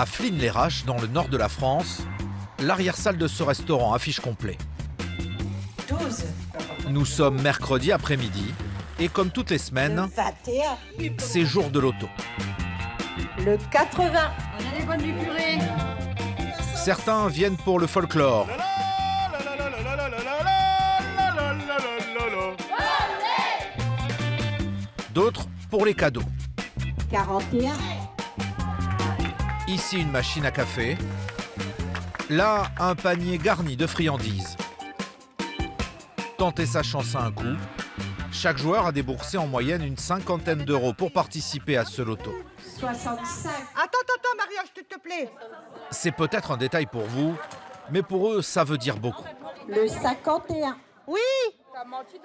À Flins-les-Raches, dans le nord de la France, l'arrière-salle de ce restaurant affiche complet. 12. Nous sommes mercredi après-midi et comme toutes les semaines, Le 21. c'est jour de loto. Le 80. On a des bonnes du purée. Certains viennent pour le folklore. D'autres pour les cadeaux. 41. Ici une machine à café. Là, un panier garni de friandises. Tentez sa chance à un coup. Chaque joueur a déboursé en moyenne une cinquantaine d'euros pour participer à ce loto. 65. Attends, Maria, s'il te plaît. C'est peut-être un détail pour vous, mais pour eux, ça veut dire beaucoup. Le 51. Oui,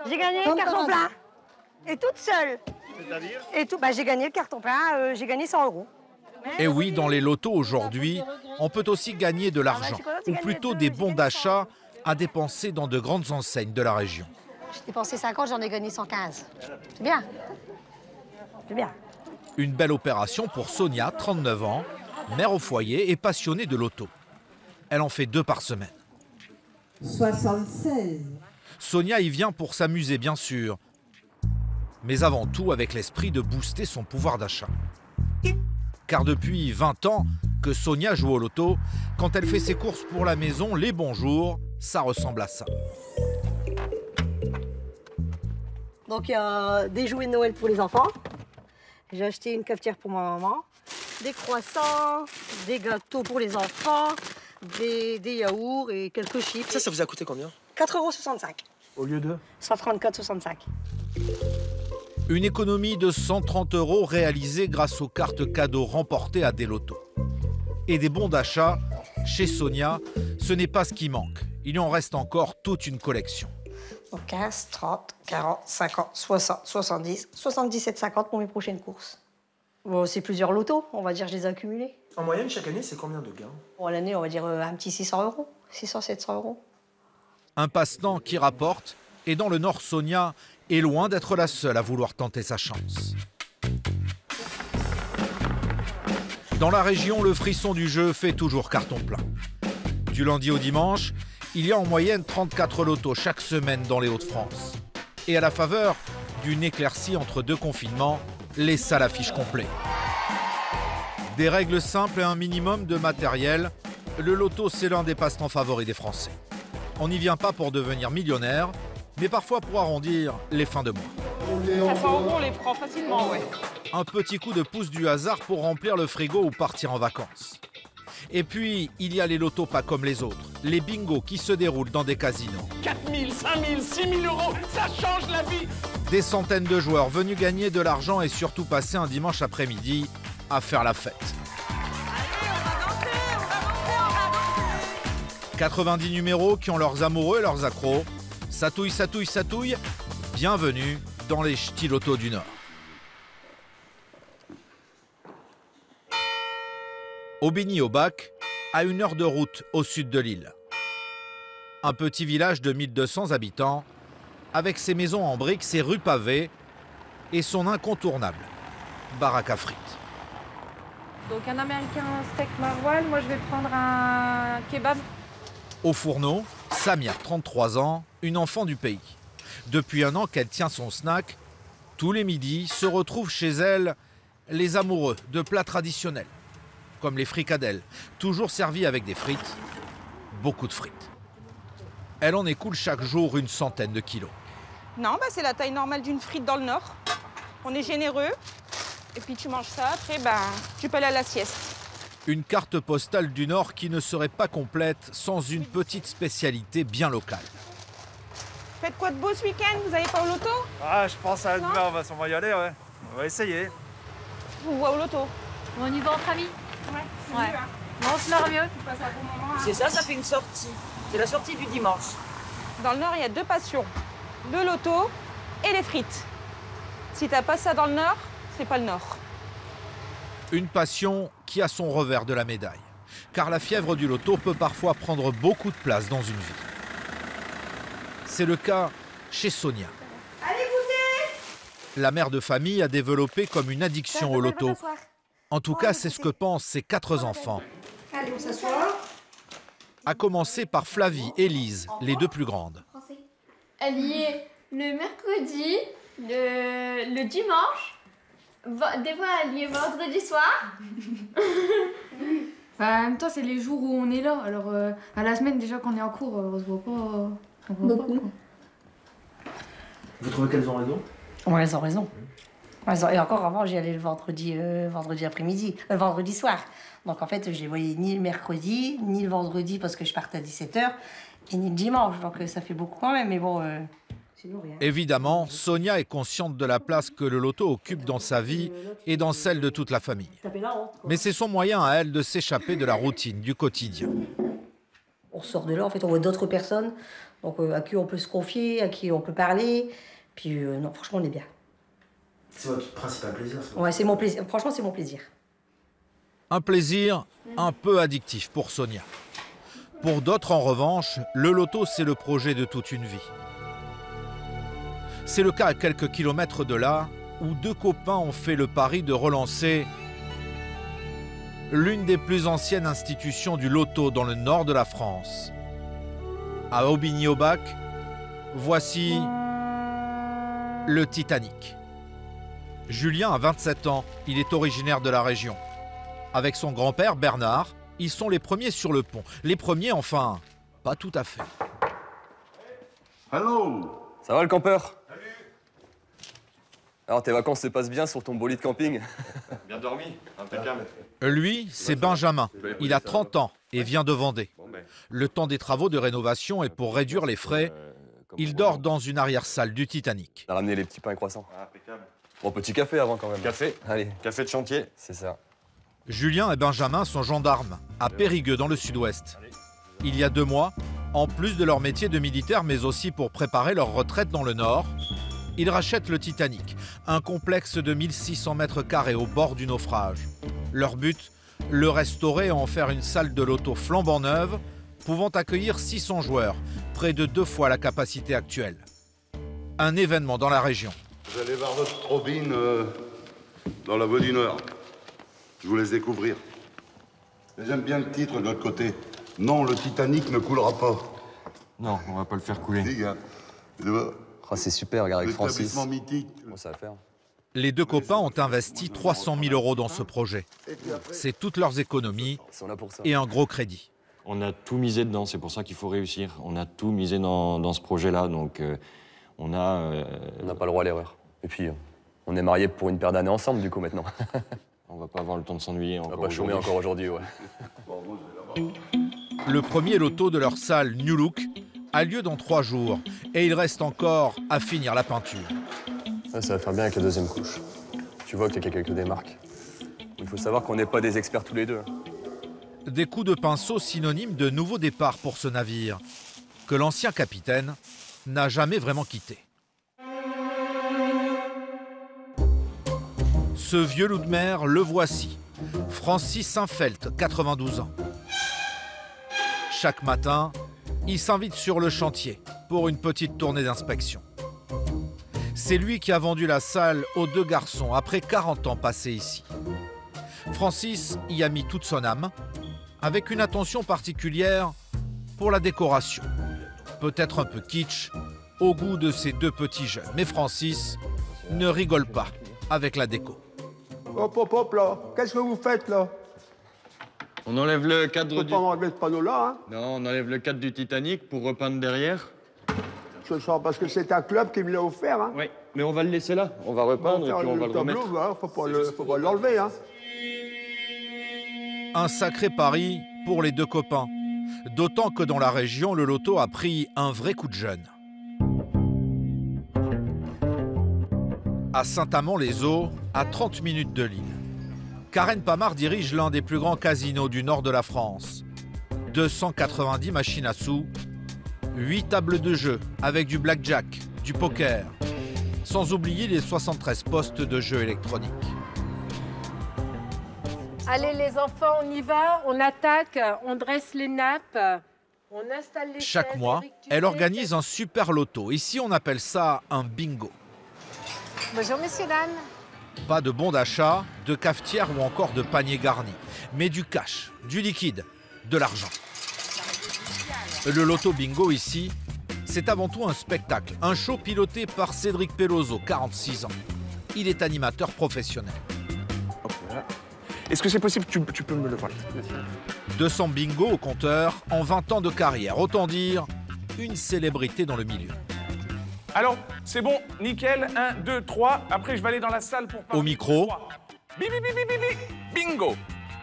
J'ai gagné le Comme carton par plein. Et toute seule. C'est-à-dire Et tout, j'ai gagné le carton plein, j'ai gagné 100 euros. Et oui, dans les lotos aujourd'hui, on peut aussi gagner de l'argent, ou plutôt des bons d'achat à dépenser dans de grandes enseignes de la région. J'ai dépensé 50, j'en ai gagné 115. C'est bien. C'est bien. Une belle opération pour Sonia, 39 ans, mère au foyer et passionnée de loto. Elle en fait 2 par semaine. 76. Sonia y vient pour s'amuser, bien sûr, mais avant tout avec l'esprit de booster son pouvoir d'achat. Car depuis 20 ans que Sonia joue au loto, quand elle fait ses courses pour la maison, les bons jours, ça ressemble à ça. Donc il y a des jouets de Noël pour les enfants. J'ai acheté une cafetière pour ma maman. Des croissants, des gâteaux pour les enfants, des yaourts et quelques chips. Ça vous a coûté combien? 4,65 €. Au lieu de 134,65 €. Une économie de 130 euros réalisée grâce aux cartes cadeaux remportées à des lotos. Et des bons d'achat, chez Sonia, ce n'est pas ce qui manque. Il en reste encore toute une collection. Donc 15, 30, 40, 50, 60, 70, 77,50 pour mes prochaines courses. Bon, c'est plusieurs lotos, on va dire, je les ai accumulés. En moyenne, chaque année, c'est combien de gains? Bon, à l'année, on va dire un petit 600 €, 600, 700 €. Un passe-temps qui rapporte, et dans le Nord, Sonia est loin d'être la seule à vouloir tenter sa chance. Dans la région, le frisson du jeu fait toujours carton plein. Du lundi au dimanche, il y a en moyenne 34 lotos chaque semaine dans les Hauts-de-France. Et à la faveur d'une éclaircie entre 2 confinements, les salles affichent complet. Des règles simples et un minimum de matériel, le loto c'est l'un des passe-temps favoris des Français. On n'y vient pas pour devenir millionnaire, mais parfois pour arrondir les fins de mois. 500 €, on les prend facilement, ouais. Un petit coup de pouce du hasard pour remplir le frigo ou partir en vacances. Et puis, il y a les lotos pas comme les autres, les bingos qui se déroulent dans des casinos. 4 000, 5 000, 6 000 €, ça change la vie. Des centaines de joueurs venus gagner de l'argent et surtout passer un dimanche après-midi à faire la fête. 90 numéros qui ont leurs amoureux et leurs accros. Ça touille, ça touille, ça touille. Bienvenue dans les ch'tis lotos du Nord. Aubigny-au-Bac, à 1 heure de route au sud de l'île. Un petit village de 1200 habitants, avec ses maisons en briques, ses rues pavées et son incontournable baraque à frites. Donc un américain steak maroilles, moi je vais prendre un kebab. Au fourneau, Samia, 33 ans, une enfant du pays. Depuis 1 an qu'elle tient son snack, tous les midis se retrouvent chez elle les amoureux de plats traditionnels, comme les fricadelles, toujours servis avec des frites, beaucoup de frites. Elle en écoule chaque jour une centaine de kilos. Non, c'est la taille normale d'une frite dans le Nord. On est généreux. Et puis tu manges ça, après, tu peux aller à la sieste. Une carte postale du Nord qui ne serait pas complète sans une petite spécialité bien locale. Faites quoi de beau ce week-end? Vous allez pas au loto? Ah, je pense à Non. demain, on va sûrement y aller, ouais. On va essayer. Je vous vois au loto. On y va entre amis? Ouais. Ouais. Bon, on se marre mieux. Tu passes un bon moment, hein. C'est ça fait une sortie. C'est la sortie du dimanche. Dans le Nord, il y a 2 passions. Le loto et les frites. Si t'as pas ça dans le Nord, c'est pas le Nord. Une passion qui a son revers de la médaille. Car la fièvre du loto peut parfois prendre beaucoup de place dans une vie. C'est le cas chez Sonia. Allez goûter! La mère de famille a développé comme une addiction au loto. En tout cas, c'est ce que pensent ses 4 enfants. Allez, on s'assoit. À commencer par Flavie et Lise, les 2 plus grandes. Elle y est le mercredi, le dimanche, des fois elle y est vendredi soir. En même temps, c'est les jours où on est là. Alors, à la semaine, déjà, quand on est en cours, on se voit pas. On voit pas, quoi. Vous trouvez qu'elles ont raison? Ouais, elles ont raison. Et encore avant, j'y allais le vendredi après-midi, vendredi soir. Donc en fait, je les voyais ni le mercredi, ni le vendredi parce que je partais à 17h, et ni le dimanche. Donc ça fait beaucoup quand même, mais bon, sinon rien. Évidemment, Sonia est consciente de la place que le loto occupe dans sa vie et dans celle de toute la famille. Mais c'est son moyen à elle de s'échapper de la routine, du quotidien. On sort de là, en fait, on voit d'autres personnes donc, à qui on peut se confier, à qui on peut parler. Puis non, franchement, on est bien. C'est votre principal plaisir, ça? Ouais, c'est mon plaisir. Franchement, c'est mon plaisir. Un plaisir un peu addictif pour Sonia. Pour d'autres, en revanche, le loto, c'est le projet de toute une vie. C'est le cas à quelques kilomètres de là, où 2 copains ont fait le pari de relancer l'une des plus anciennes institutions du loto dans le nord de la France. À Aubigny-au-Bac, voici le Titanic. Julien a 27 ans, il est originaire de la région. Avec son grand-père Bernard, ils sont les premiers sur le pont. Les premiers, enfin, pas tout à fait. Hello. Ça va le campeur? Salut. Alors tes vacances se passent bien sur ton bolide camping? Bien dormi, impeccable. Lui, c'est Benjamin. Il a 30 ans et vient de Vendée. Le temps des travaux de rénovation et pour réduire les frais, il dort dans une arrière-salle du Titanic. On a ramené les petits pains et croissants. Ah, impeccable. Bon, petit café avant quand même. Café. Allez. Café de chantier. C'est ça. Julien et Benjamin sont gendarmes à Périgueux dans le sud-ouest. Il y a 2 mois, en plus de leur métier de militaire mais aussi pour préparer leur retraite dans le nord, ils rachètent le Titanic, un complexe de 1600 mètres carrés au bord du naufrage. Leur but, le restaurer et en faire une salle de loto flambant neuve, pouvant accueillir 600 joueurs, près de 2 fois la capacité actuelle. Un événement dans la région. Vous allez voir votre Robin dans la voie du Nord. Je vous laisse découvrir. Mais j'aime bien le titre de l'autre côté. Non, le Titanic ne coulera pas. Non, on va pas le faire couler. Les gars, oh, c'est super, regarde avec Francis. L'établissement mythique. Bon, ça va faire. Les 2 copains ont investi 300 000 € dans ce projet. C'est toutes leurs économies et un gros crédit. On a tout misé dedans, c'est pour ça qu'il faut réussir. On a tout misé dans ce projet-là, donc on n'a pas le droit à l'erreur. Et puis, on est mariés pour une paire d'années ensemble, du coup, maintenant. On va pas avoir le temps de s'ennuyer encore. On va pas chômer encore aujourd'hui, ouais. Le premier loto de leur salle New Look a lieu dans 3 jours et il reste encore à finir la peinture. Ça va faire bien avec la 2e couche. Tu vois qu'il y a quelques démarques. Il faut savoir qu'on n'est pas des experts tous les deux. Des coups de pinceau synonymes de nouveau départ pour ce navire, que l'ancien capitaine n'a jamais vraiment quitté. Ce vieux loup de mer, le voici, Francis Saint-Felt, 92 ans. Chaque matin, il s'invite sur le chantier pour une petite tournée d'inspection. C'est lui qui a vendu la salle aux 2 garçons après 40 ans passés ici. Francis y a mis toute son âme, avec une attention particulière pour la décoration. Peut-être un peu kitsch, au goût de ces 2 petits jeunes. Mais Francis ne rigole pas avec la déco. Hop, hop, hop, là. Qu'est-ce que vous faites, là? On enlève le cadre du... pas enlever ce panneau-là, hein? Non, on enlève le cadre du Titanic pour repeindre derrière. Je sens parce que c'est un club qui me l'a offert, hein? Oui, mais on va le laisser là. On va repeindre et puis on va le remettre. Hein, faut pas l'enlever, hein? Un sacré pari pour les 2 copains. D'autant que dans la région, le loto a pris un vrai coup de jeune. À Saint-Amand-les-Eaux, à 30 minutes de Lille, Karen Pamard dirige l'un des plus grands casinos du nord de la France. 290 machines à sous, 8 tables de jeu avec du blackjack, du poker, sans oublier les 73 postes de jeux électroniques. Allez les enfants, on y va, on attaque, on dresse les nappes, on installe les Chaque chaises, mois, Eric, tu elle sais. organise un super loto. Ici, on appelle ça un bingo. Bonjour messieurs, dames. Pas de bons d'achat, de cafetière ou encore de paniers garnis, mais du cash, du liquide, de l'argent. Le loto bingo ici, c'est avant tout un spectacle, un show piloté par Cédric Peloso, 46 ans. Il est animateur professionnel. Est-ce que c'est possible, tu peux me le voir? 200 bingo au compteur en 20 ans de carrière, autant dire une célébrité dans le milieu. Alors, c'est bon, nickel, 1, 2, 3. Après, je vais aller dans la salle pour parler. Au micro. Bi, bi, bi, bi, bi, bi. Bingo.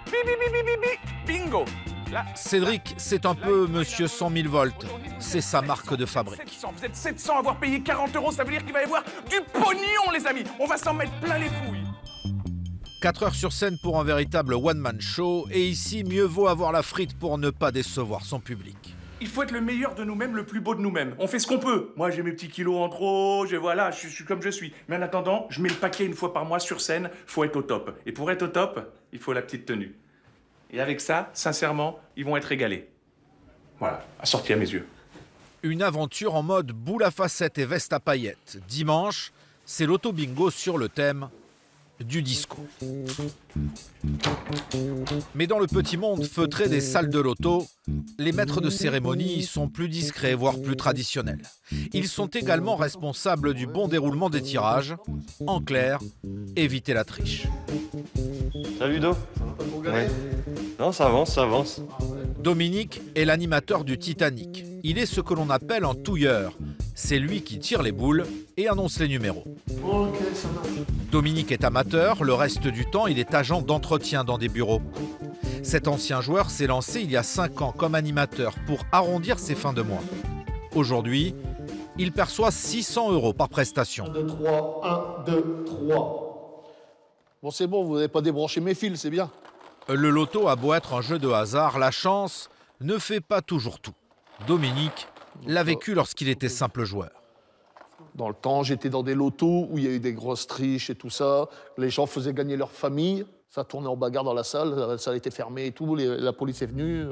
Bi, bi, bi, bi, bi, bi. Bingo. Là, Cédric, c'est un peu monsieur 100 000 volts. C'est sa marque de fabrique. 700, vous êtes 700 à avoir payé 40 €, ça veut dire qu'il va y avoir du pognon, les amis. On va s'en mettre plein les fouilles. 4 heures sur scène pour un véritable one-man show. Et ici, mieux vaut avoir la frite pour ne pas décevoir son public. Il faut être le meilleur de nous-mêmes, le plus beau de nous-mêmes. On fait ce qu'on peut. Moi, j'ai mes petits kilos en trop, voilà, je suis comme je suis. Mais en attendant, je mets le paquet une fois par mois sur scène, faut être au top. Et pour être au top, il faut la petite tenue. Et avec ça, sincèrement, ils vont être régalés. Voilà, assorti à mes yeux. Une aventure en mode boule à facettes et veste à paillettes. Dimanche, c'est l'auto bingo sur le thème du disco. Mais dans le petit monde feutré des salles de loto, les maîtres de cérémonie sont plus discrets, voire plus traditionnels. Ils sont également responsables du bon déroulement des tirages. En clair, éviter la triche. Salut Do. Ouais. Non, ça avance, ça avance. Dominique est l'animateur du Titanic. Il est ce que l'on appelle un touilleur. C'est lui qui tire les boules et annonce les numéros. Ok, ça marche. Dominique est amateur, le reste du temps, il est agent d'entretien dans des bureaux. Cet ancien joueur s'est lancé il y a 5 ans comme animateur pour arrondir ses fins de mois. Aujourd'hui, il perçoit 600 € par prestation. 1, 2, 3, 1, 2, 3. Bon, c'est bon, vous n'avez pas débranché mes fils, c'est bien. Le loto a beau être un jeu de hasard, la chance ne fait pas toujours tout. Dominique l'a vécu lorsqu'il était simple joueur. Dans le temps, j'étais dans des lotos où il y a eu des grosses triches et tout ça. Les gens faisaient gagner leur famille. Ça tournait en bagarre dans la salle était fermée et tout. La police est venue.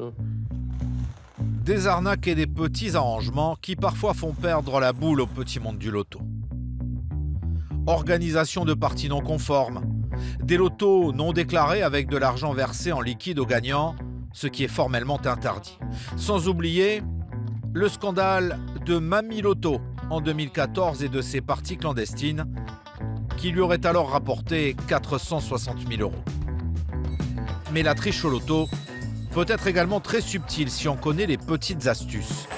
Des arnaques et des petits arrangements qui parfois font perdre la boule au petit monde du loto. Organisation de parties non conformes, des lotos non déclarés avec de l'argent versé en liquide aux gagnants, ce qui est formellement interdit. Sans oublier le scandale de Mamie Loto en 2014 et de ses parties clandestines qui lui auraient alors rapporté 460 000 €. Mais la triche au loto peut être également très subtile si on connaît les petites astuces.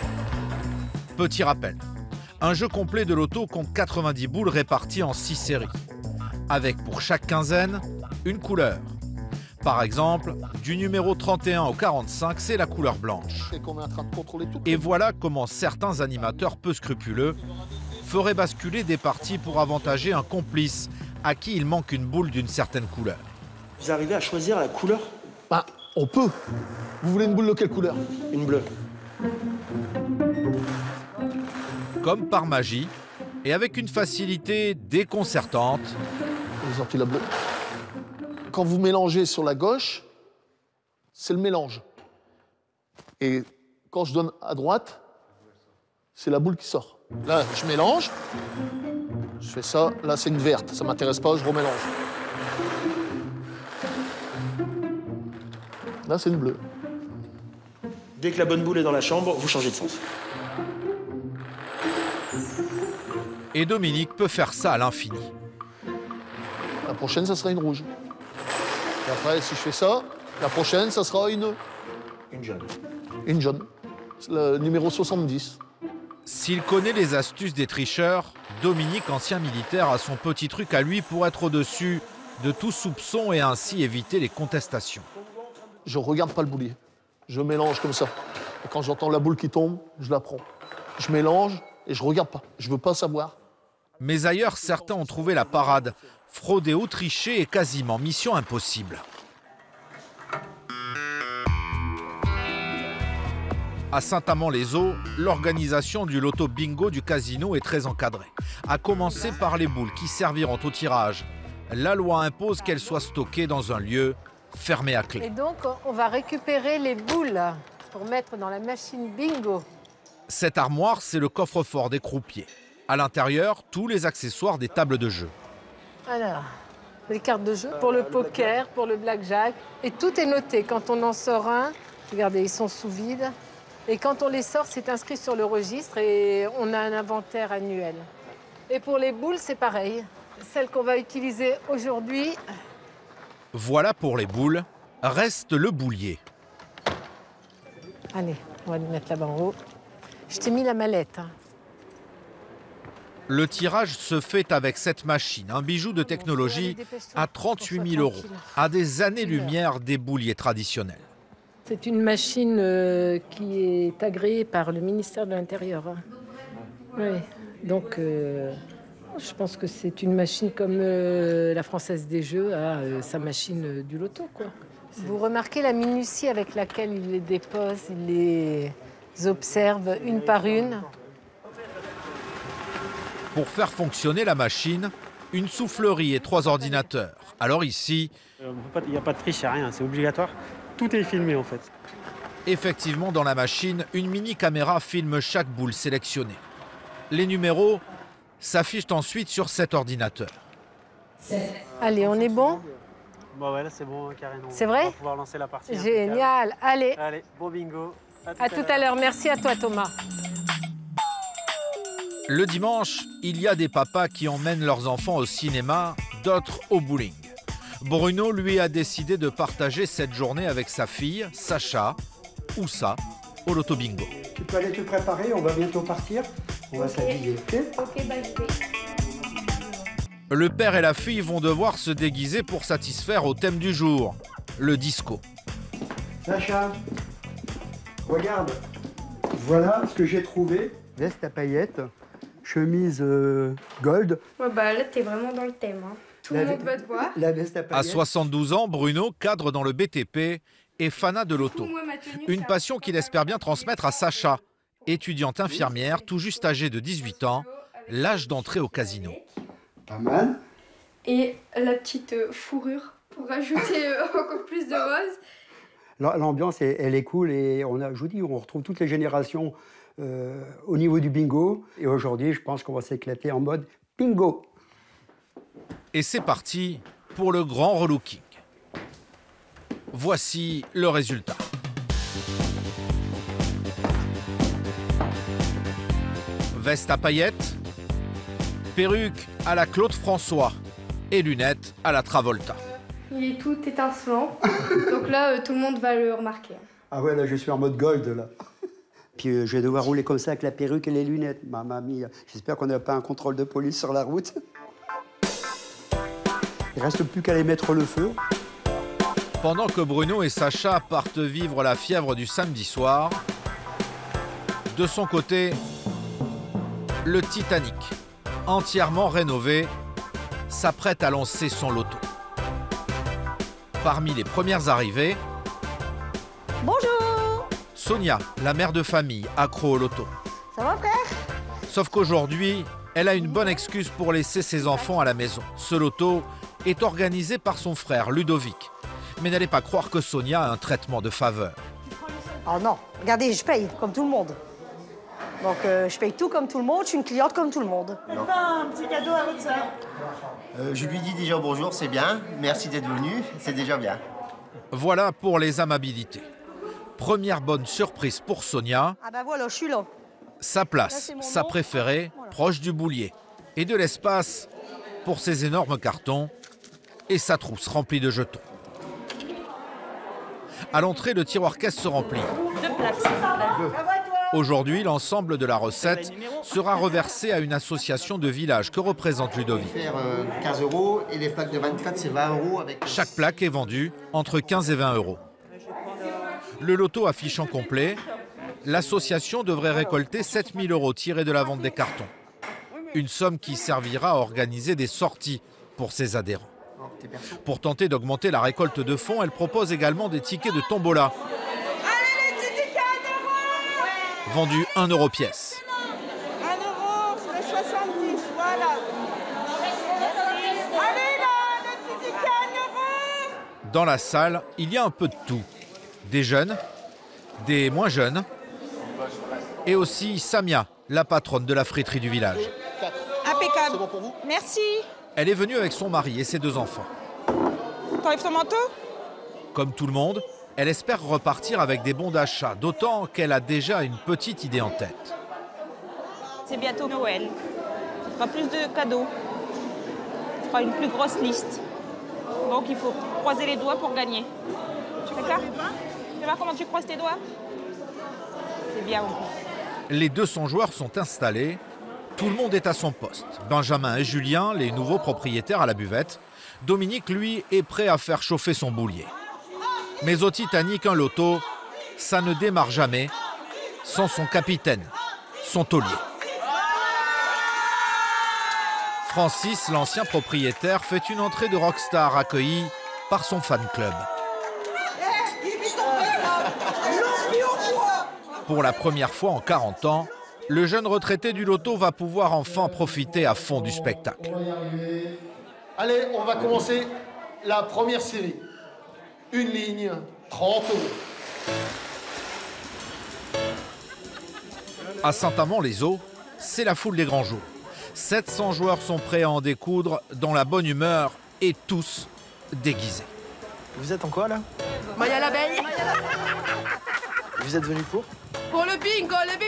Petit rappel, un jeu complet de loto compte 90 boules réparties en 6 séries, avec pour chaque quinzaine une couleur. Par exemple, du numéro 31 au 45, c'est la couleur blanche. C'est qu'on est en train de contrôler tout. Et voilà comment certains animateurs peu scrupuleux feraient basculer des parties pour avantager un complice à qui il manque une boule d'une certaine couleur. Vous arrivez à choisir la couleur? Bah, on peut. Vous voulez une boule de quelle couleur? Une bleue. Comme par magie, et avec une facilité déconcertante. Par exemple, la bleue. Quand vous mélangez sur la gauche, c'est le mélange. Et quand je donne à droite, c'est la boule qui sort. Là, je mélange, je fais ça, là c'est une verte, ça m'intéresse pas, je remélange. Là c'est une bleue. Dès que la bonne boule est dans la chambre, vous changez de sens. Et Dominique peut faire ça à l'infini. La prochaine, ça sera une rouge. Et après, si je fais ça, la prochaine, ça sera une jaune. Une jaune. Le numéro 70. S'il connaît les astuces des tricheurs, Dominique, ancien militaire, a son petit truc à lui pour être au-dessus de tout soupçon et ainsi éviter les contestations. Je regarde pas le boulier. Je mélange comme ça. Et quand j'entends la boule qui tombe, je la prends. Je mélange et je regarde pas. Je veux pas savoir. Mais ailleurs, certains ont trouvé la parade. Frauder ou tricher est quasiment mission impossible. À Saint-Amand-les-Eaux, l'organisation du loto bingo du casino est très encadrée. À commencer par les boules qui serviront au tirage. La loi impose qu'elles soient stockées dans un lieu fermé à clé. Et donc, on va récupérer les boules pour mettre dans la machine bingo. Cette armoire, c'est le coffre-fort des croupiers. À l'intérieur, tous les accessoires des tables de jeu. Alors, les cartes de jeu, pour le poker, pour le blackjack. Et tout est noté. Quand on en sort un, regardez, ils sont sous vide. Et quand on les sort, c'est inscrit sur le registre et on a un inventaire annuel. Et pour les boules, c'est pareil. Celle qu'on va utiliser aujourd'hui. Voilà pour les boules. Reste le boulier. Allez, on va le mettre là-bas en haut. Je t'ai mis la mallette. Hein. Le tirage se fait avec cette machine, un bijou de technologie à 38 000 €, à des années-lumière des bouliers traditionnels. C'est une machine qui est agréée par le ministère de l'Intérieur. Hein. Oui, donc je pense que c'est une machine comme la Française des Jeux a sa machine du loto, quoi. Vous remarquez la minutie avec laquelle il les dépose, il les observe une par une. Pour faire fonctionner la machine, une soufflerie et 3 ordinateurs. Alors ici... Il n'y a pas de triche, il n'y a rien, c'est obligatoire. Tout est filmé en fait. Effectivement, dans la machine, une mini-caméra filme chaque boule sélectionnée. Les numéros s'affichent ensuite sur cet ordinateur. Allez, on est bon? Bon ouais, là c'est bon, Karen. C'est vrai? On va pouvoir lancer la partie. Génial, allez. Allez, bon bingo. À tout à l'heure, merci à toi Thomas. Le dimanche, il y a des papas qui emmènent leurs enfants au cinéma, d'autres au bowling. Bruno, lui, a décidé de partager cette journée avec sa fille, Sacha, ou ça, au loto bingo. Tu peux aller te préparer, on va bientôt partir. On va s'habiller, ok? Ok, bye. Le père et la fille vont devoir se déguiser pour satisfaire au thème du jour, le disco. Sacha, regarde, voilà ce que j'ai trouvé. Veste à paillettes, chemise gold. Ouais, bah là, t'es vraiment dans le thème. Hein. Tout le monde va te voir. La veste à paillettes. À 72 ans, Bruno, cadre dans le BTP, est fanat de l'auto. Une passion qu'il espère bien transmettre à Sacha, étudiante infirmière, tout juste âgée de 18 ans, l'âge d'entrer au casino. Pas mal. Et la petite fourrure pour rajouter encore plus de rose. L'ambiance, elle est cool et je vous dis, on retrouve toutes les générations au niveau du bingo. Et aujourd'hui, je pense qu'on va s'éclater en mode bingo. Et c'est parti pour le grand relooking. Voici le résultat. Veste à paillettes, perruque à la Claude François et lunettes à la Travolta. Il est tout étincelant, donc là, tout le monde va le remarquer. Ah ouais, là, je suis en mode gold, là. Puis je vais devoir rouler comme ça avec la perruque et les lunettes. Mamma mia, j'espère qu'on n'a pas un contrôle de police sur la route. Il reste plus qu'à aller mettre le feu. Pendant que Bruno et Sacha partent vivre la fièvre du samedi soir, de son côté, le Titanic, entièrement rénové, s'apprête à lancer son loto. Parmi les premières arrivées, Bonjour! Sonia, la mère de famille, accro au loto. Ça va, frère? Sauf qu'aujourd'hui, elle a une bonne excuse pour laisser ses enfants à la maison. Ce loto est organisé par son frère, Ludovic. Mais n'allez pas croire que Sonia a un traitement de faveur. Oh non, regardez, je paye comme tout le monde. Donc je paye tout comme tout le monde, je suis une cliente comme tout le monde. Faites pas un petit cadeau à votre soeur. Je lui dis déjà bonjour, c'est bien. Merci d'être venu, c'est déjà bien. Voilà pour les amabilités. Première bonne surprise pour Sonia. Ah ben voilà, je suis là. Sa place, sa préférée, proche du boulier. Et de l'espace pour ses énormes cartons et sa trousse remplie de jetons. À l'entrée, le tiroir caisse se remplit. Aujourd'hui, l'ensemble de la recette sera reversé à une association de village que représente Ludovic. Faire 15 € et les plaques de 24, c'est 20 € avec... Chaque plaque est vendue entre 15 et 20 €. Le loto affichant complet, l'association devrait récolter 7 000 € tirés de la vente des cartons. Une somme qui servira à organiser des sorties pour ses adhérents. Pour tenter d'augmenter la récolte de fonds, elle propose également des tickets de tombola. Allez, les tickets à 1 €! Vendus 1 € pièce. 1 € sur les 70, voilà. Allez là, le petit ticket à 1 €! Dans la salle, il y a un peu de tout. Des jeunes, des moins jeunes, et aussi Samia, la patronne de la friterie du village. Impeccable. C'est bon pour vous? Merci. Elle est venue avec son mari et ses 2 enfants. T'enlèves ton manteau? Comme tout le monde, elle espère repartir avec des bons d'achat, d'autant qu'elle a déjà une petite idée en tête. C'est bientôt Noël. Tu feras plus de cadeaux. Tu feras une plus grosse liste. Donc il faut croiser les doigts pour gagner. D'accord? Tu vas voir comment tu croises tes doigts? C'est bien. Les 200 joueurs sont installés. Tout le monde est à son poste. Benjamin et Julien, les nouveaux propriétaires à la buvette. Dominique, lui, est prêt à faire chauffer son boulier. Mais au Titanic, un loto, ça ne démarre jamais sans son capitaine, son taulier. Francis, l'ancien propriétaire, fait une entrée de rockstar accueilli par son fan club. Pour la première fois en 40 ans, le jeune retraité du loto va pouvoir enfin profiter à fond du spectacle. Allez, on va commencer la première série. Une ligne, 30 €. À Saint-Amand-les-Eaux, c'est la foule des grands jours. 700 joueurs sont prêts à en découdre, dans la bonne humeur et tous déguisés. Vous êtes en quoi là? Maya l'abeille. Vous êtes venu pour? Pour le bingo, le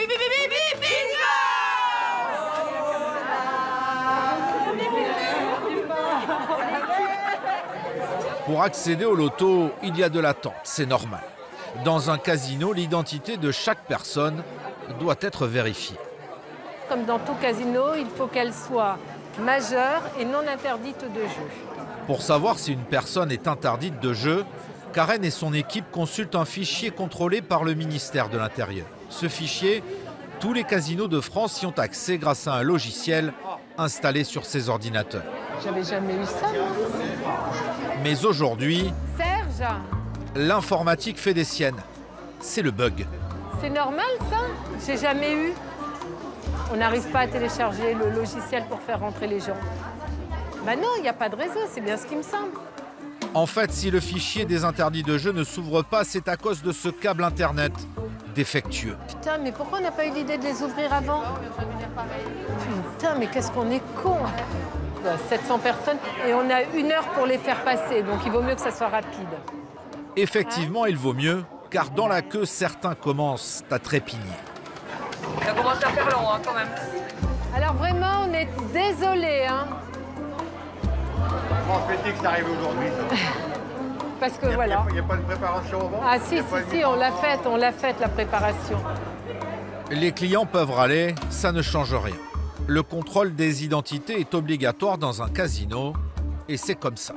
Pour accéder au loto, il y a de l'attente, c'est normal. Dans un casino, l'identité de chaque personne doit être vérifiée. Comme dans tout casino, il faut qu'elle soit majeure et non interdite de jeu. Pour savoir si une personne est interdite de jeu, Karen et son équipe consultent un fichier contrôlé par le ministère de l'Intérieur. Ce fichier, tous les casinos de France y ont accès grâce à un logiciel installé sur ces ordinateurs. J'avais jamais eu ça. Mais aujourd'hui, Serge, l'informatique fait des siennes. C'est le bug. c'est normal ça? J'ai jamais eu. On n'arrive pas à télécharger le logiciel pour faire rentrer les gens. Ben non, il n'y a pas de réseau, c'est bien ce qui me semble. En fait, si le fichier des interdits de jeu ne s'ouvre pas, c'est à cause de ce câble internet défectueux. Putain, mais pourquoi on n'a pas eu l'idée de les ouvrir avant? Putain, mais qu'est-ce qu'on est con! 700 personnes et on a 1 heure pour les faire passer, donc il vaut mieux que ça soit rapide. Effectivement, il vaut mieux, car dans la queue, certains commencent à trépigner. Ça commence à faire long, hein, quand même. Alors vraiment, on est désolé, hein. Comment fait-il que ça arrive aujourd'hui? Parce que voilà. Il n'y a pas de préparation avant? Ah si, on l'a faite la préparation. Les clients peuvent râler, ça ne change rien. Le contrôle des identités est obligatoire dans un casino, et c'est comme ça.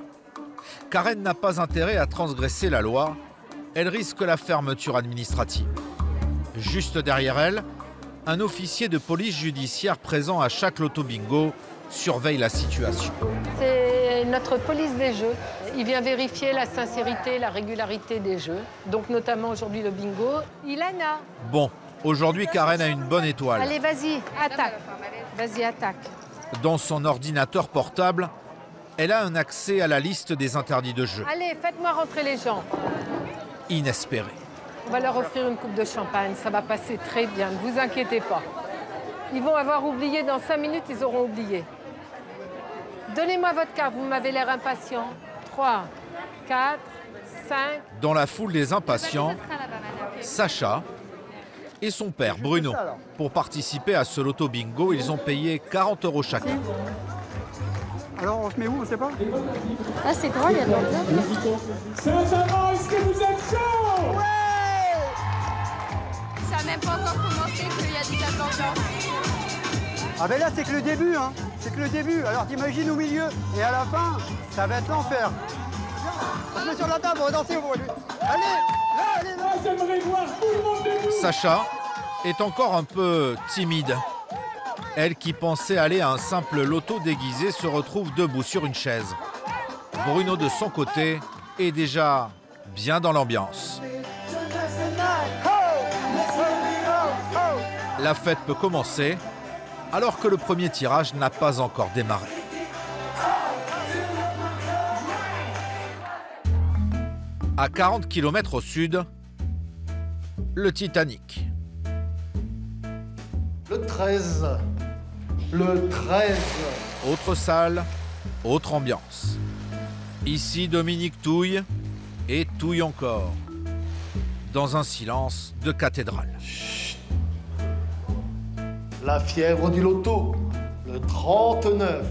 Karen n'a pas intérêt à transgresser la loi, elle risque la fermeture administrative. Juste derrière elle, un officier de police judiciaire présent à chaque loto bingo surveille la situation. C'est notre police des jeux. Il vient vérifier la sincérité, la régularité des jeux. Donc notamment aujourd'hui le bingo. Ilana. Bon, aujourd'hui Karen a une bonne étoile. Allez, vas-y, attaque. Vas-y, attaque. Dans son ordinateur portable, elle a un accès à la liste des interdits de jeu. Allez, faites-moi rentrer les gens. Inespéré. On va leur offrir une coupe de champagne, ça va passer très bien, ne vous inquiétez pas. Ils vont avoir oublié, dans 5 minutes, ils auront oublié. Donnez-moi votre carte, vous m'avez l'air impatient. 3, 4, 5... Dans la foule des impatients, Sacha et son père, Bruno. Pour participer à ce loto bingo, ils ont payé 40 € chacun. Alors, on se met où, on sait pas? Ah, c'est drôle, il y a de l'ambiance. Saint-Amand, est-ce que vous êtes chaud? Ouais! Ça n'a même pas encore commencé qu'il y a déjà de l'ambiance. Ah ben là, c'est que le début, hein. C'est que le début. Alors t'imagines au milieu, et à la fin, ça va être l'enfer. On se met sur la table, on va danser. Allez, là, allez, là. J'aimerais voir tout le monde debout. Sacha est encore un peu timide. Elle qui pensait aller à un simple loto déguisé se retrouve debout sur une chaise. Bruno de son côté est déjà bien dans l'ambiance. La fête peut commencer alors que le premier tirage n'a pas encore démarré. À 40 km au sud, le Titanic. Le 13. Le 13. Autre salle, Autre ambiance. Ici, Dominique touille et touille encore. Dans un silence de cathédrale. La fièvre du loto, le 39.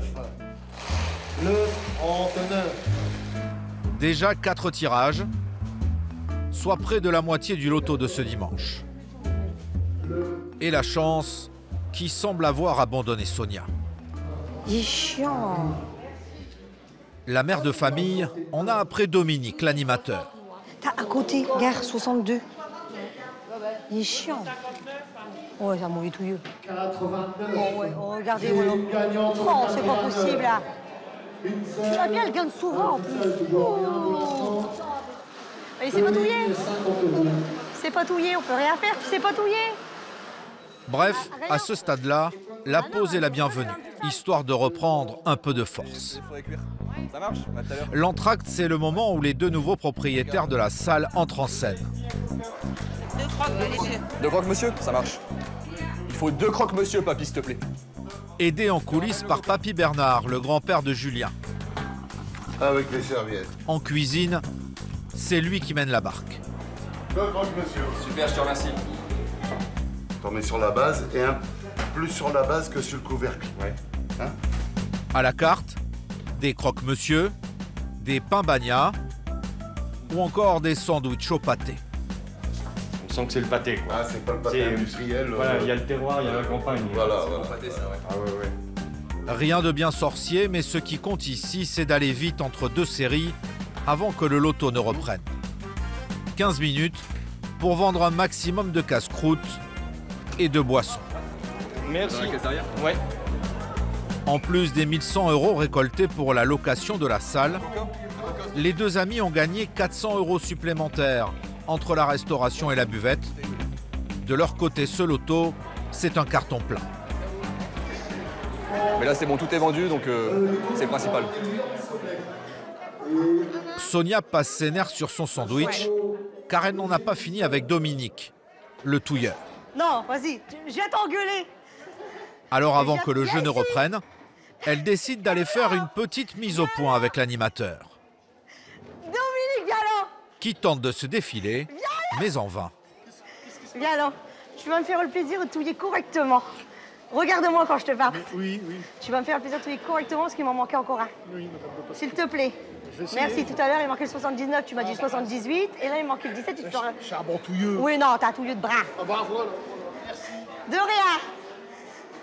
Le 39. Déjà 4 tirages, soit près de la moitié du loto de ce dimanche. Et la chance qui semble avoir abandonné Sonia. Il est chiant. La mère de famille en a après Dominique, l'animateur. T'as à côté, gare 62. Il est chiant. Ouais, c'est un mauvais touilleux. 89. Oh ouais, oh, regardez, voilà. Oh, c'est pas possible, là. Tu vas bien, elle gagne souvent, en plus. Oh. Et c'est pas touillé. C'est pas touillé, on peut rien faire, tu sais pas touiller. Bref, à ce stade-là, la pause est la bienvenue, histoire de reprendre un peu de force. Ça marche? L'entracte, c'est le moment où les 2 nouveaux propriétaires de la salle entrent en scène. 2 croque-monsieur. 2 croque-monsieur? Ça marche. Il faut 2 croque-monsieur, papy, s'il te plaît. Aidé en coulisses par Papy Bernard, le grand-père de Julien. Avec les serviettes. En cuisine, c'est lui qui mène la barque. 2 croque-monsieur. Super, je te remercie. T'en mets sur la base et un plus sur la base que sur le couvercle. Ouais. Hein? À la carte, des croque-monsieur, des pains bagnas ou encore des sandwichs au pâté. On sent que c'est le pâté, quoi. Ah, c'est pas le pâté industriel. Voilà, il y a le terroir, il y a la campagne. Voilà. Pâté, c'est vrai. Ah ouais. Rien de bien sorcier, mais ce qui compte ici, c'est d'aller vite entre 2 séries avant que le loto ne reprenne. 15 minutes pour vendre un maximum de casse-croûte et de boissons. Merci. Ouais. En plus des 1100 € récoltés pour la location de la salle, les 2 amis ont gagné 400 € supplémentaires entre la restauration et la buvette. De leur côté, ce loto, c'est un carton plein. Mais là, c'est bon, tout est vendu, donc c'est le principal. Sonia passe ses nerfs sur son sandwich, car elle n'en a pas fini avec Dominique, le touilleur. Non, vas-y, je vais t'engueuler. Alors avant que le jeu ne reprenne, elle décide d'aller faire une petite mise au point avec l'animateur, Dominique, viens là. qui tente de se défiler, mais en vain. Viens là. Tu vas me faire le plaisir de touiller correctement. Regarde-moi quand je te parle. Oui. Tu vas me faire le plaisir de touiller correctement parce qu'il m'en manquait encore un. Oui, s'il te plaît. Merci, tout à l'heure il manquait le 79, tu m'as dit 78, et là il manquait le 17, tu te feras... C'est un bon touilleux. Oui, non, t'as un touilleux de bras. Ah bah voilà, merci. De rien.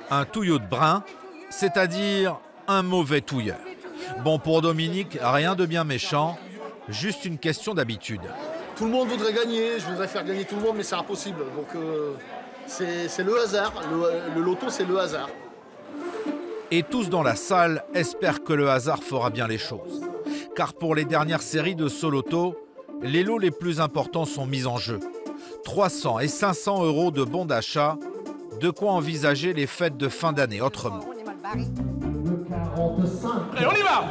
Un touilleux de brin, c'est-à-dire un mauvais touilleur. Bon, pour Dominique, rien de bien méchant, juste une question d'habitude. Tout le monde voudrait gagner, je voudrais faire gagner tout le monde, mais c'est impossible. Donc c'est le hasard, le loto c'est le hasard. Et tous dans la salle espèrent que le hasard fera bien les choses. Car pour les dernières séries de ce loto, les lots les plus importants sont mis en jeu. 300 et 500 € de bons d'achat, de quoi envisager les fêtes de fin d'année autrement. Allez, on y va!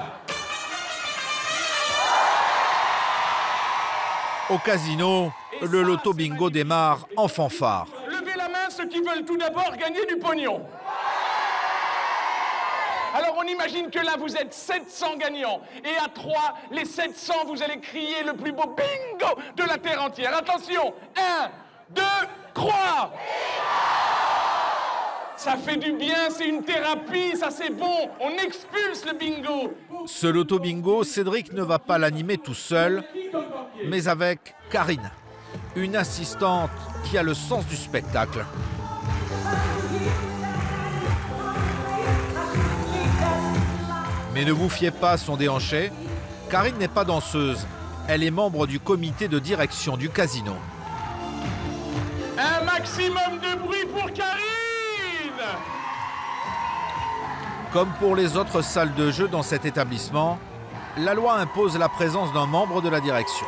Au casino, le loto bingo démarre en fanfare. Levez la main ceux qui veulent tout d'abord gagner du pognon. Alors on imagine que là vous êtes 700 gagnants et à 3, les 700 vous allez crier le plus beau bingo de la terre entière. Attention, 1, 2, croix. Ça fait du bien, c'est une thérapie, ça c'est bon, on expulse le bingo. Ce loto bingo, Cédric ne va pas l'animer tout seul, mais avec Karine, une assistante qui a le sens du spectacle. Mais ne vous fiez pas à son déhanché, Karine n'est pas danseuse, elle est membre du comité de direction du casino. Un maximum de bruit pour Karine! Comme pour les autres salles de jeu dans cet établissement, la loi impose la présence d'un membre de la direction.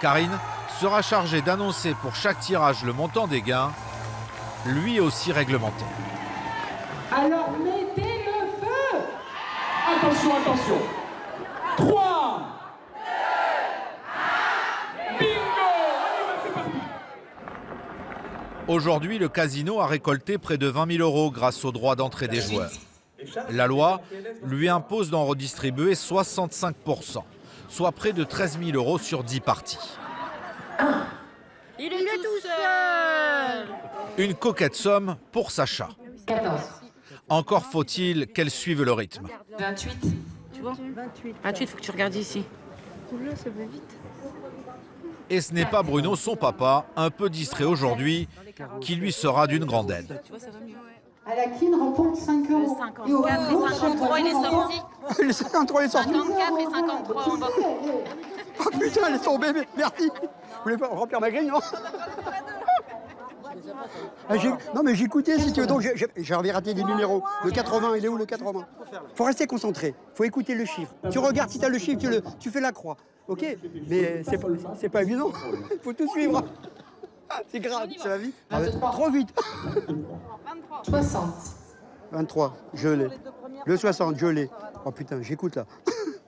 Karine sera chargée d'annoncer pour chaque tirage le montant des gains, lui aussi réglementé. Alors mettez le feu! Attention, attention! 3, 2, 1, bingo! Allez, c'est parti! Aujourd'hui, le casino a récolté près de 20 000 € grâce aux droits d'entrée des joueurs. La loi lui impose d'en redistribuer 65%, soit près de 13 000 € sur 10 parties. Il est tout seul. Une coquette somme pour Sacha. 14. Encore faut-il qu'elle suive le rythme. 28. Tu vois 28, faut que tu regardes ici. Oula, ça va vite. Et ce n'est pas Bruno, son papa, un peu distrait aujourd'hui, qui lui sera d'une grande aide. À la kin remporte 5 €. Le 54 et 53, il est sorti. Le 53 est sorti. 54 et 53 en bas. Oh putain, elle est tombée, merci. Vous voulez pas remplir ma grille, non? Non mais j'écoutais si tu veux, donc j'avais raté des numéros. Le 80, il est où le 80? Faut rester concentré, faut écouter le chiffre. Tu regardes si tu as le chiffre, tu fais la croix. Ok? Mais c'est pas évident, faut tout suivre. C'est grave, ça va vite? Trop vite. 60. 23, je l'ai. Le 60, je l'ai. Oh putain, j'écoute là.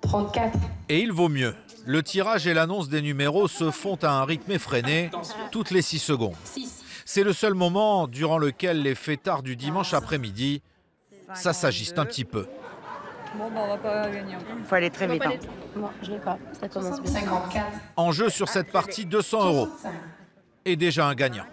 34. Et il vaut mieux. Le tirage et l'annonce des numéros se font à un rythme effréné, toutes les 6 secondes. 6. C'est le seul moment durant lequel les fêtards du dimanche après-midi, ça s'agiste un petit peu. Bon, bah, on va pas gagner. Il faut aller très vite. Hein. Moi, je l'ai pas. Ça commence bien. 54. En jeu sur cette partie, 200 €. Et déjà un gagnant.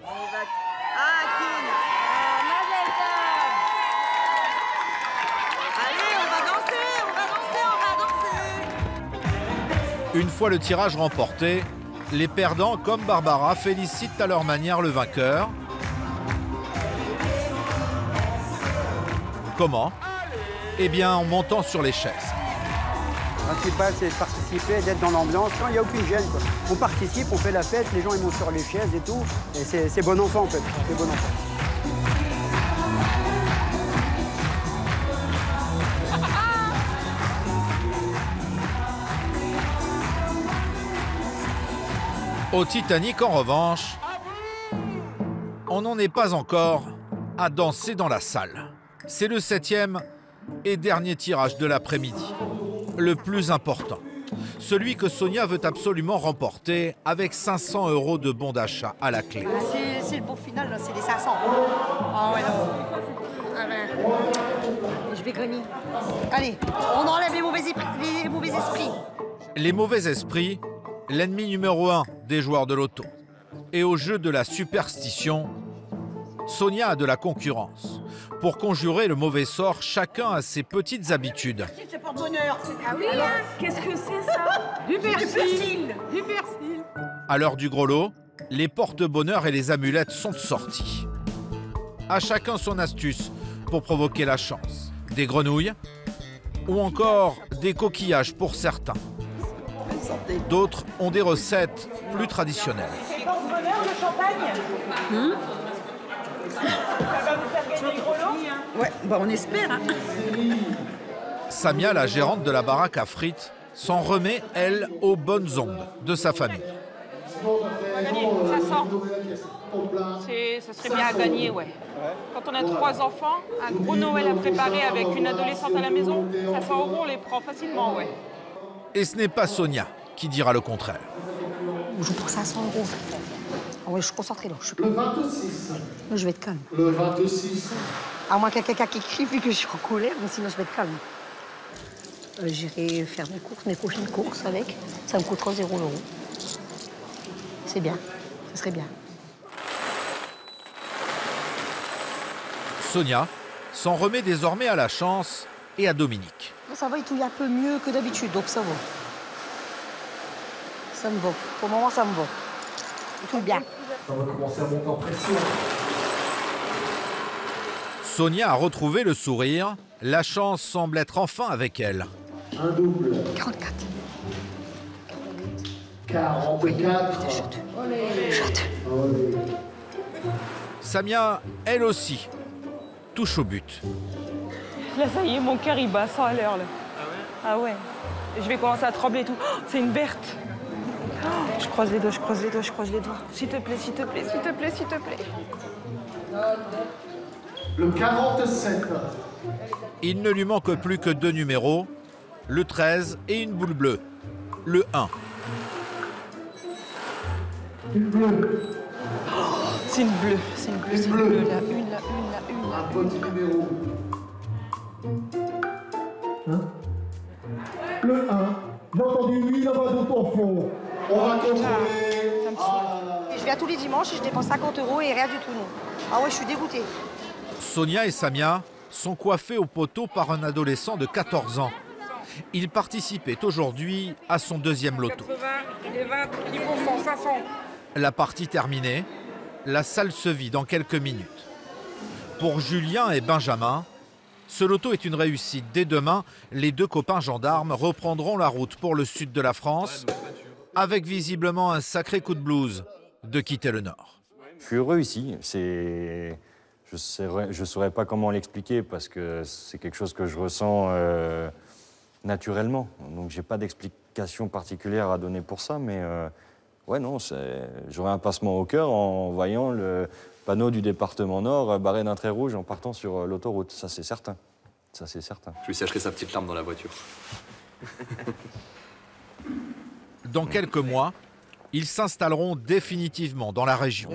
Une fois le tirage remporté, les perdants, comme Barbara, félicitent à leur manière le vainqueur. Comment? Eh bien, en montant sur les chaises. Le principal, c'est de participer, d'être dans l'ambiance. Il n'y a aucune gêne, quoi. On participe, on fait la fête, les gens ils montent sur les chaises et tout. Et c'est bon enfant, en fait. C'est bon enfant. Au Titanic, en revanche, on n'en est pas encore à danser dans la salle. C'est le 7e et dernier tirage de l'après-midi, le plus important. Celui que Sonia veut absolument remporter avec 500 € de bons d'achat à la clé. C'est le bon final, là, c'est les 500. Ah ouais, non. Je vais gagner. Allez, on enlève les mauvais esprits. Les mauvais esprits, l'ennemi numéro 1 des joueurs de loto. Et au jeu de la superstition, Sonia a de la concurrence. Pour conjurer le mauvais sort, chacun a ses petites habitudes. C'est porte-bonheur. Ah oui, qu'est-ce que c'est ça? Du persil. Du persil. À l'heure du gros lot, les porte-bonheur et les amulettes sont sortis. À chacun son astuce pour provoquer la chance. Des grenouilles ou encore des coquillages pour certains. D'autres ont des recettes plus traditionnelles. C'est porte-bonheur, le champagne? Ça va vous faire gagner le gros lot? Ouais, bah on espère. Hein. Samia, la gérante de la baraque à frites, s'en remet, elle, aux bonnes ondes de sa famille. On va gagner, ça sent. Ça serait bien à gagner, ouais. Quand on a 3 enfants, un gros Noël à préparer avec une adolescente à la maison, 500 €, on les prend facilement, ouais. Et ce n'est pas Sonia qui dira le contraire. On joue pour 500 €. Ah ouais, je suis concentrée là. Le 26. Je vais être calme. Le 26. À moins qu'il y ait quelqu'un qui crie vu que je suis en colère, mais sinon je vais être calme. J'irai faire mes prochaines courses avec. Ça me coûtera 0 €. C'est bien. Ça serait bien. Sonia s'en remet désormais à la chance et à Dominique. Ça va, il touille un peu mieux que d'habitude, donc ça va. Ça me va. Pour le moment, ça me va. Il touille bien. Ça va commencer à monter en pression. Sonia a retrouvé le sourire. La chance semble être enfin avec elle. Un double. 44. 44. Chute. Samia, elle aussi, touche au but. Là, ça y est, mon cœur, il bat 100 à l'heure, là. Ah ouais? Je vais commencer à trembler et tout. Oh, c'est une Berthe. Oh, je croise les doigts, je croise les doigts, je croise les doigts. S'il te plaît, s'il te plaît, s'il te plaît, s'il te plaît. Le 47. Il ne lui manque plus que 2 numéros, le 13 et une boule bleue, le 1. Une bleue. Oh, c'est une bleue, c'est une bleue, c'est une bleue. La une, la une, la une. Un petit numéro. Hein? Le 1. J'ai entendu oui là-bas dans ton fond. On va contrôler. Je viens tous les dimanches et je dépense 50 € et rien du tout, non. Ah ouais, je suis dégoûtée. Sonia et Samia sont coiffés au poteau par un adolescent de 14 ans. Il participait aujourd'hui à son deuxième loto. 80, et 20, 10%, 500. La partie terminée, la salle se vide en quelques minutes. Pour Julien et Benjamin, ce loto est une réussite. Dès demain, les deux copains gendarmes reprendront la route pour le sud de la France, avec visiblement un sacré coup de blues de quitter le Nord. Je suis heureux ici. Je ne saurais pas comment l'expliquer parce que c'est quelque chose que je ressens naturellement. Donc je n'ai pas d'explication particulière à donner pour ça, mais ouais, non, j'aurais un pincement au cœur en voyant le panneau du département Nord barré d'un trait rouge en partant sur l'autoroute. Ça, c'est certain. Ça, c'est certain. Je lui sécherai sa petite larme dans la voiture. Dans quelques mois, ils s'installeront définitivement dans la région.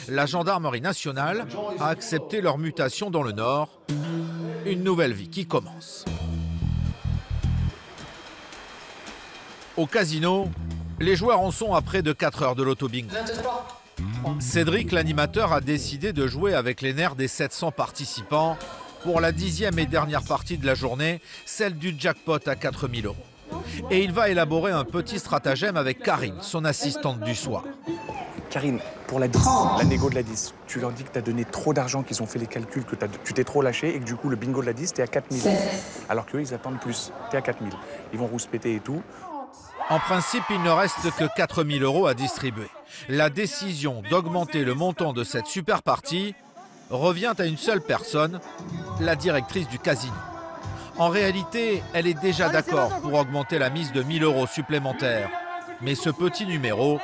La gendarmerie nationale a accepté leur mutation dans le Nord. Une nouvelle vie qui commence. Au casino, les joueurs en sont à près de 4 heures de l'auto-bingo. Cédric, l'animateur, a décidé de jouer avec les nerfs des 700 participants pour la 10e et dernière partie de la journée, celle du jackpot à 4 000 €. Et il va élaborer un petit stratagème avec Karine, son assistante du soir. Karine, pour la 10, la négo de la 10, tu leur dis que tu as donné trop d'argent, qu'ils ont fait les calculs, que tu t'es trop lâché et que du coup, le bingo de la 10, t'es à 4 000 €. Alors qu'eux, ils attendent plus. T'es à 4 000. Ils vont rouspéter et tout. En principe, il ne reste que 4 000 € à distribuer. La décision d'augmenter le montant de cette super partie revient à une seule personne, la directrice du casino. En réalité, elle est déjà d'accord pour augmenter la mise de 1 000 € supplémentaires. Mais ce petit numéro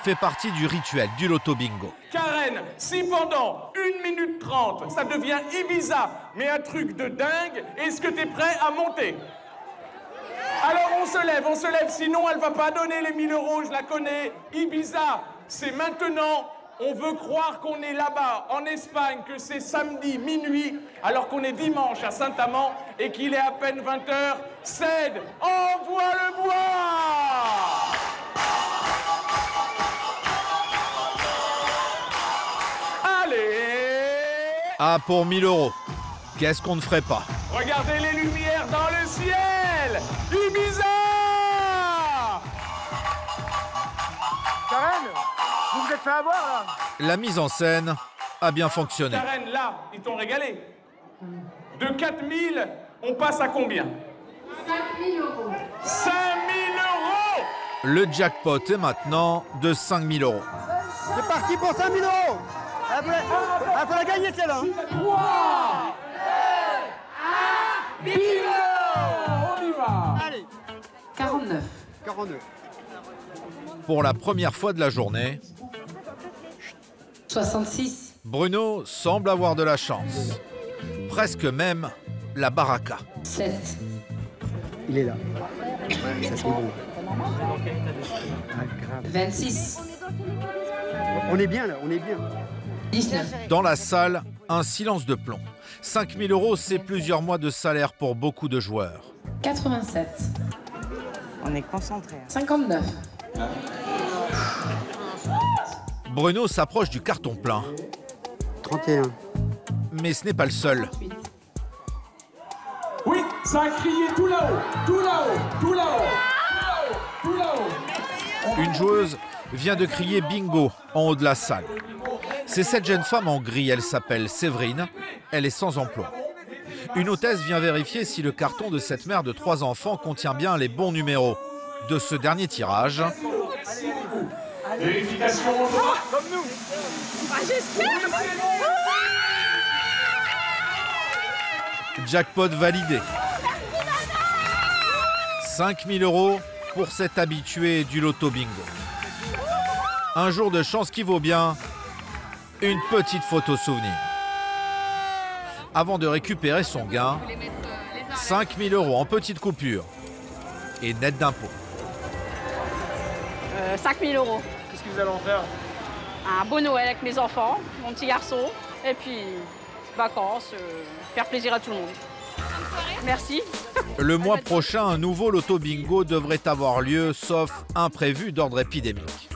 fait partie du rituel du loto bingo. Karen, si pendant 1 minute 30, ça devient Ibiza, mais un truc de dingue, est-ce que t'es prêt à monter? Alors on se lève, sinon elle va pas donner les 1 000 €, je la connais. Ibiza, c'est maintenant. On veut croire qu'on est là-bas, en Espagne, que c'est samedi, minuit, alors qu'on est dimanche à Saint-Amand et qu'il est à peine 20 h. Cède, envoie le bois! Allez! Ah, pour 1 000 €, qu'est-ce qu'on ne ferait pas? Regardez les lumières dans le ciel! Ibiza! Karen, vous vous êtes fait avoir là? La mise en scène a bien fonctionné. Karen, là, ils t'ont régalé. De 4 000, on passe à combien? 5 000 €. 5 000 €! Le jackpot est maintenant de 5 000 €. C'est parti pour 5 000 €. Il faut la gagner celle-là. 3, 2, 1, bingo! On y va! Allez. 49. 49. Pour la première fois de la journée, 66. Bruno semble avoir de la chance. Presque même la baraka. 7. Il est là. Ça sent bon. 26. On est bien là, on est bien. 19. Dans la salle, un silence de plomb. 5 000 €, c'est plusieurs mois de salaire pour beaucoup de joueurs. 87. On est concentré. 59. Bruno s'approche du carton plein. 31. Mais ce n'est pas le seul. Oui, ça a crié tout là-haut, tout là-haut, tout là-haut, tout là-haut. Une joueuse vient de crier bingo en haut de la salle. C'est cette jeune femme en gris, elle s'appelle Séverine, elle est sans emploi. Une hôtesse vient vérifier si le carton de cette mère de 3 enfants contient bien les bons numéros de ce dernier tirage. Vérification comme nous. Ah, j'espère. Jackpot validé. 5 000 € pour cet habitué du loto bingo. Un jour de chance qui vaut bien une petite photo souvenir. Avant de récupérer son gain, 5 000 € en petite coupure et net d'impôts. 5 000 €. Qu'est-ce que vous allez en faire? Un beau Noël avec mes enfants, mon petit garçon, et puis vacances, faire plaisir à tout le monde. Merci. Le mois prochain, un nouveau loto bingo devrait avoir lieu, sauf imprévu d'ordre épidémique.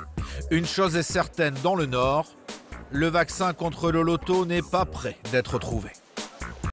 Une chose est certaine dans le Nord, le vaccin contre le loto n'est pas prêt d'être trouvé.